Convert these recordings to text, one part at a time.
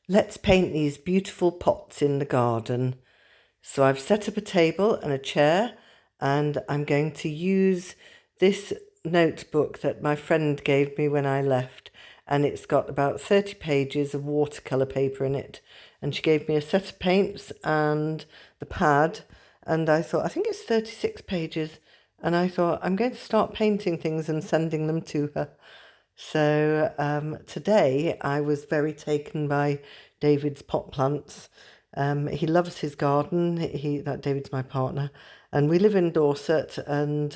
Let's paint these beautiful pots in the garden. So I've set up a table and a chair, and I'm going to use this notebook that my friend gave me when I left, and it's got about 30 pages of watercolour paper in it. And she gave me a set of paints and the pad, and I thought, I think it's 36 pages, and I thought, I'm going to start painting things and sending them to her. So today I was very taken by David's pot plants. He loves his garden. That David's my partner, and we live in Dorset, and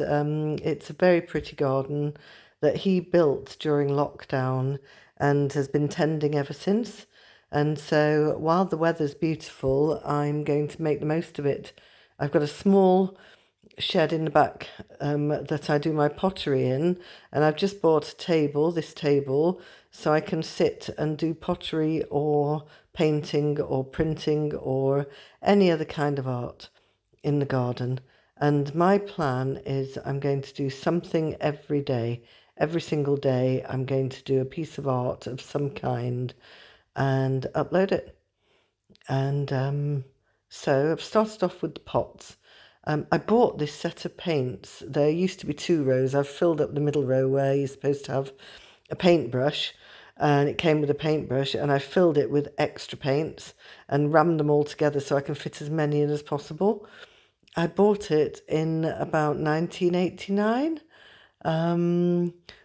it's a very pretty garden that he built during lockdown and has been tending ever since. And so while the weather's beautiful, I'm going to make the most of it. I've got a small shed in the back that I do my pottery in, and I've just bought a table, this table, so I can sit and do pottery or painting or printing or any other kind of art in the garden. And my plan is I'm going to do something every day. Every single day, I'm going to do a piece of art of some kind and upload it. And so I've started off with the pots. I bought this set of paints. There used to be two rows. I've filled up the middle row where you're supposed to have a paintbrush, and it came with a paintbrush, and I filled it with extra paints and rammed them all together so I can fit as many in as possible. I bought it in about 1989,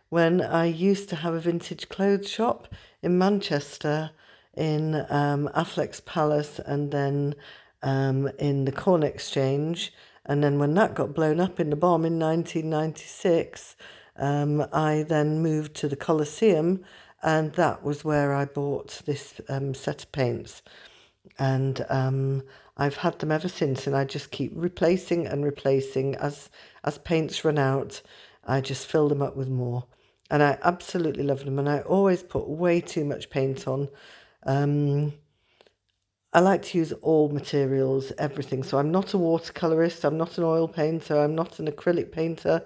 when I used to have a vintage clothes shop in Manchester, in Affleck's Palace, and then in the Corn Exchange. And then when that got blown up in the bomb in 1996, I then moved to the Colosseum, and that was where I bought this set of paints. And I've had them ever since, and I just keep replacing and replacing. As paints run out, I just fill them up with more. And I absolutely love them, and I always put way too much paint on. I like to use all materials, everything. So I'm not a watercolorist, I'm not an oil painter, I'm not an acrylic painter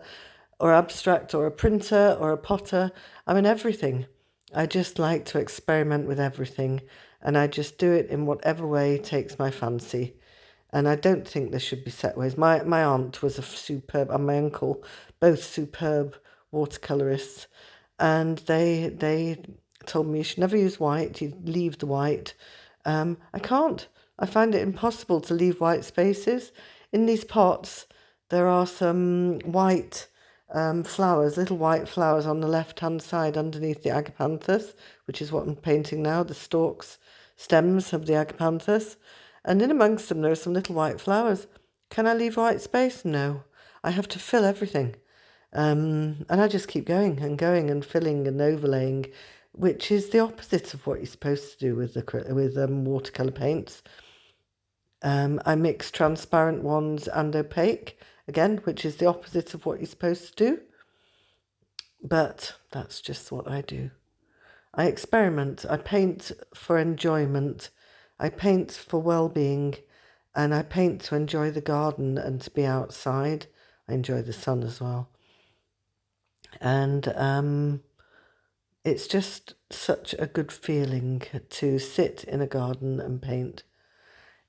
or abstract or a printer or a potter. I'm in everything. I just like to experiment with everything, and I just do it in whatever way takes my fancy. And I don't think there should be set ways. My aunt was a superb, and my uncle, both superb watercolorists, and they told me you should never use white, you leave the white. I can't. I find it impossible to leave white spaces. In these pots, there are some white flowers, little white flowers on the left-hand side underneath the agapanthus, which is what I'm painting now, the stalks, stems of the agapanthus. And in amongst them, there are some little white flowers. Can I leave white space? No. I have to fill everything. And I just keep going and filling and overlaying, which is the opposite of what you're supposed to do with watercolor paints. I mix transparent ones and opaque, again, which is the opposite of what you're supposed to do. But that's just what I do. I experiment. I paint for enjoyment. I paint for well-being, and I paint to enjoy the garden and to be outside. I enjoy the sun as well. And it's just such a good feeling to sit in a garden and paint.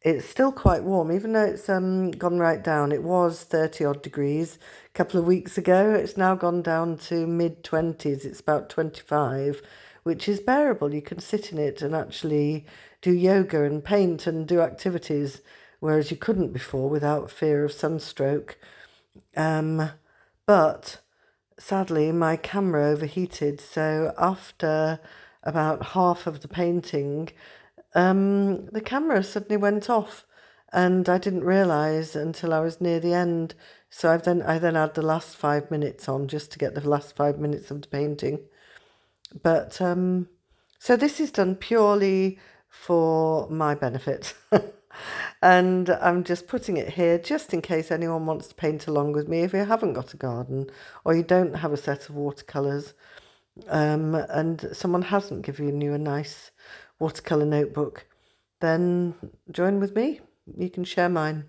It's still quite warm, even though it's gone right down. It was 30 odd degrees a couple of weeks ago. It's now gone down to mid-20s. It's about 25, which is bearable. You can sit in it and actually do yoga and paint and do activities, whereas you couldn't before without fear of sunstroke. But sadly, my camera overheated, so after about half of the painting, the camera suddenly went off, and I didn't realise until I was near the end. So I then had the last 5 minutes on just to get the last 5 minutes of the painting. But so this is done purely for my benefit. And I'm just putting it here just in case anyone wants to paint along with me if you haven't got a garden or you don't have a set of watercolours, and someone hasn't given you a nice watercolour notebook, then join with me. You can share mine.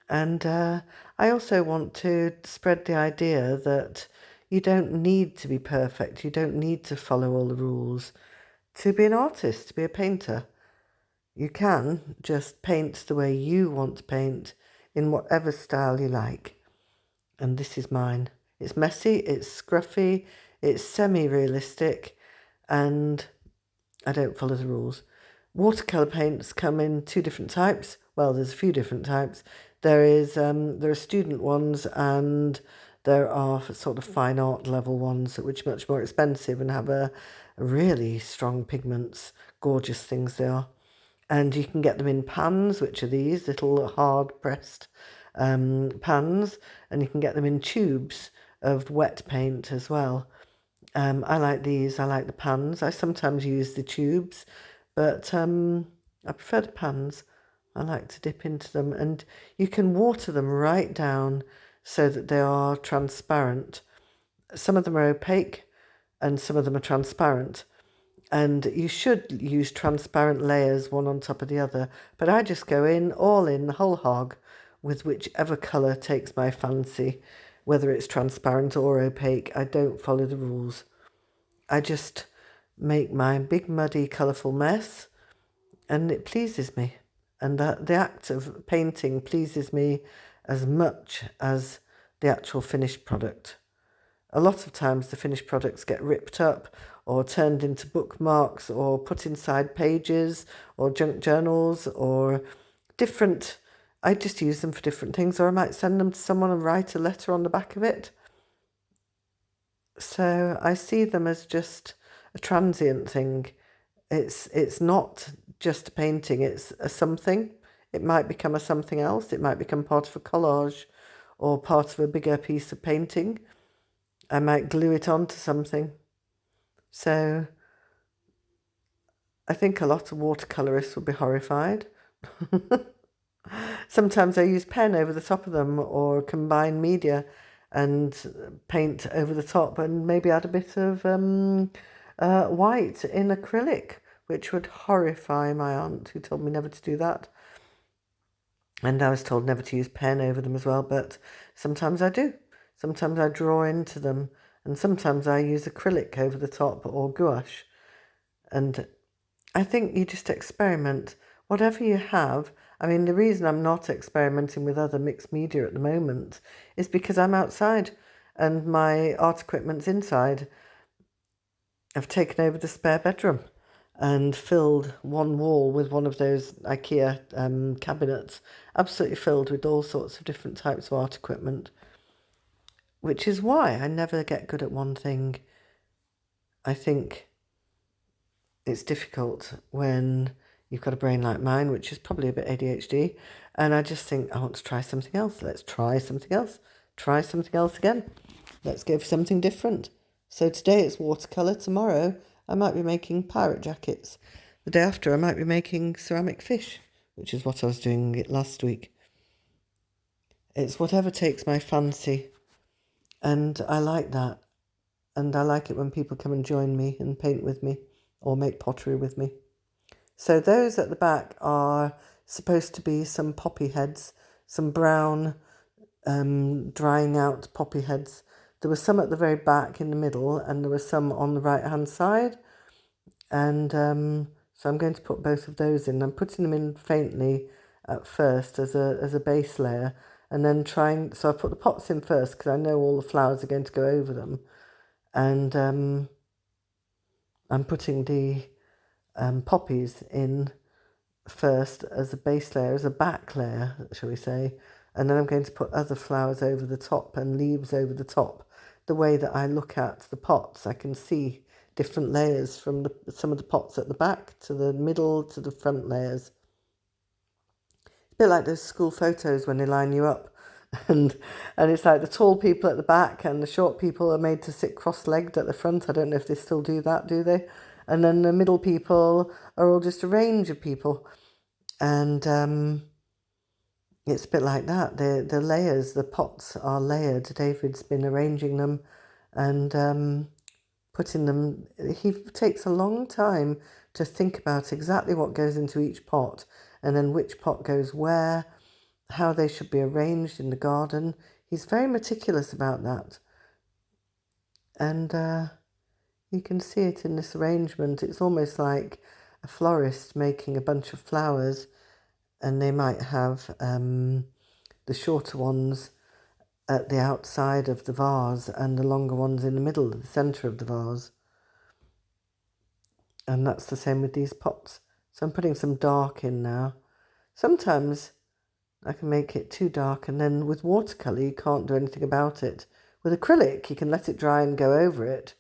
And I also want to spread the idea that you don't need to be perfect. You don't need to follow all the rules to be an artist, to be a painter. You can just paint the way you want to paint in whatever style you like. And this is mine. It's messy, it's scruffy, it's semi-realistic, and I don't follow the rules. Watercolour paints come in two different types. Well, there's a few different types. There are student ones, and there are sort of fine art level ones, which are much more expensive and have a really strong pigments. Gorgeous things they are. And you can get them in pans, which are these little hard pressed pans, and you can get them in tubes of wet paint as well. I like these. I like the pans. I sometimes use the tubes, but I prefer the pans. I like to dip into them, and you can water them right down so that they are transparent. Some of them are opaque and some of them are transparent. And you should use transparent layers one on top of the other, but I just go in, all in, the whole hog, with whichever colour takes my fancy, whether it's transparent or opaque. I don't follow the rules. I just make my big muddy colourful mess, and it pleases me. And the act of painting pleases me as much as the actual finished product. A lot of times the finished products get ripped up or turned into bookmarks or put inside pages or junk journals or different. I just use them for different things, or I might send them to someone and write a letter on the back of it. So I see them as just a transient thing. It's not just a painting, it's a something. It might become a something else. It might become part of a collage or part of a bigger piece of painting. I might glue it onto something. So I think a lot of watercolourists will be horrified. Sometimes I use pen over the top of them or combine media and paint over the top and maybe add a bit of white in acrylic, which would horrify my aunt, who told me never to do that. And I was told never to use pen over them as well, but sometimes I do. Sometimes I draw into them, and sometimes I use acrylic over the top or gouache. And I think you just experiment. Whatever you have. I mean, the reason I'm not experimenting with other mixed media at the moment is because I'm outside and my art equipment's inside. I've taken over the spare bedroom and filled one wall with one of those IKEA cabinets, absolutely filled with all sorts of different types of art equipment, which is why I never get good at one thing. I think it's difficult when you've got a brain like mine, which is probably a bit ADHD, and I just think, I want to try something else. Let's try something else. Try something else again. Let's go for something different. So today it's watercolour. Tomorrow I might be making pirate jackets. The day after I might be making ceramic fish, which is what I was doing last week. It's whatever takes my fancy, and I like that. And I like it when people come and join me and paint with me or make pottery with me. So those at the back are supposed to be some poppy heads, some brown drying out poppy heads. There were some at the very back in the middle, and there were some on the right hand side. And so I'm going to put both of those in. I'm putting them in faintly at first as a base layer, and then so I put the pots in first because I know all the flowers are going to go over them. And I'm putting the poppies in first as a base layer, as a back layer, shall we say, and then I'm going to put other flowers over the top and leaves over the top. The way that I look at the pots, I can see different layers from some of the pots at the back to the middle to the front layers. A bit like those school photos when they line you up. And it's like the tall people at the back and the short people are made to sit cross-legged at the front. I don't know if they still do that, do they? And then the middle people are all just a range of people. And it's a bit like that. The layers, the pots are layered. David's been arranging them and putting them. He takes a long time to think about exactly what goes into each pot and then which pot goes where, how they should be arranged in the garden. He's very meticulous about that. And You can see it in this arrangement. It's almost like a florist making a bunch of flowers, and they might have the shorter ones at the outside of the vase and the longer ones in the middle, the centre of the vase. And that's the same with these pots. So I'm putting some dark in now. Sometimes I can make it too dark, and then with watercolour you can't do anything about it. With acrylic you can let it dry and go over it,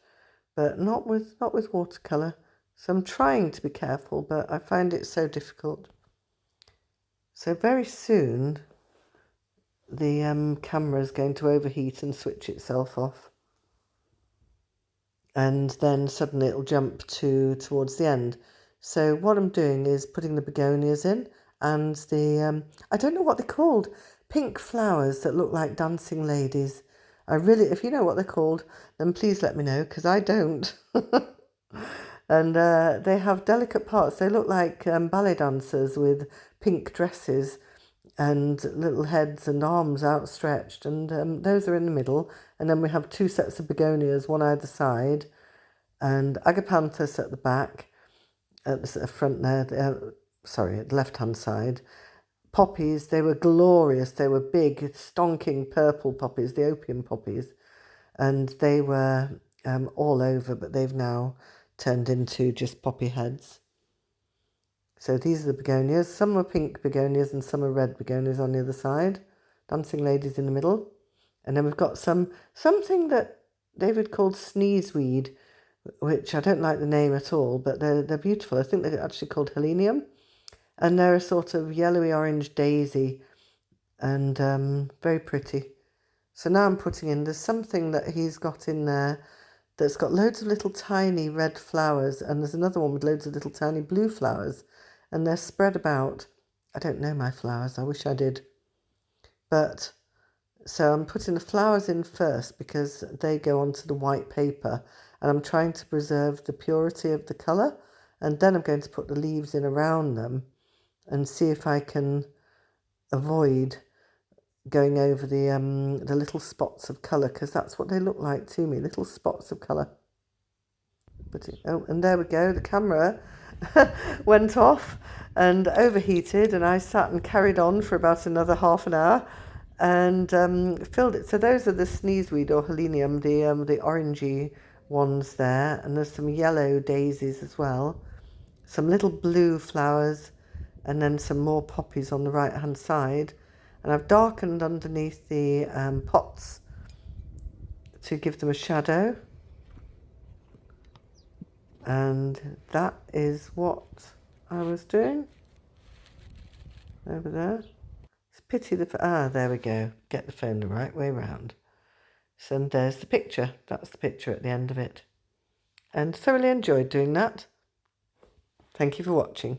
but not with watercolour. So I'm trying to be careful, but I find it so difficult. So very soon the camera is going to overheat and switch itself off. And then suddenly it'll jump towards the end. So what I'm doing is putting the begonias in, and the, I don't know what they're called, pink flowers that look like dancing ladies. If you know what they're called, then please let me know, because I don't. And they have delicate parts. They look like ballet dancers with pink dresses and little heads and arms outstretched, and those are in the middle. And then we have two sets of begonias, one either side, and agapanthus at the back, at the front there, sorry, at the left-hand side. Poppies, they were glorious. They were big, stonking purple poppies, the opium poppies, and they were all over, but they've now turned into just poppy heads. So these are the begonias. Some are pink begonias and some are red begonias on the other side. Dancing ladies in the middle. And then we've got something that David called sneezeweed, which I don't like the name at all, but they're beautiful. I think they're actually called helenium. And they're a sort of yellowy orange daisy, and very pretty. So now I'm putting in, there's something that he's got in there that's got loads of little tiny red flowers, and there's another one with loads of little tiny blue flowers, and they're spread about. I don't know my flowers, I wish I did. But, so I'm putting the flowers in first because they go onto the white paper, and I'm trying to preserve the purity of the colour, and then I'm going to put the leaves in around them and see if I can avoid going over the little spots of colour, because that's what they look like to me, little spots of colour. But oh, and there we go, the camera went off and overheated, and I sat and carried on for about another half an hour and filled it. So those are the sneezeweed or helenium, the orangey ones there, and there's some yellow daisies as well, some little blue flowers, and then some more poppies on the right hand side. And I've darkened underneath the pots to give them a shadow. And that is what I was doing over there. It's a pity there we go. Get the phone the right way round. So there's the picture. That's the picture at the end of it. And thoroughly enjoyed doing that. Thank you for watching.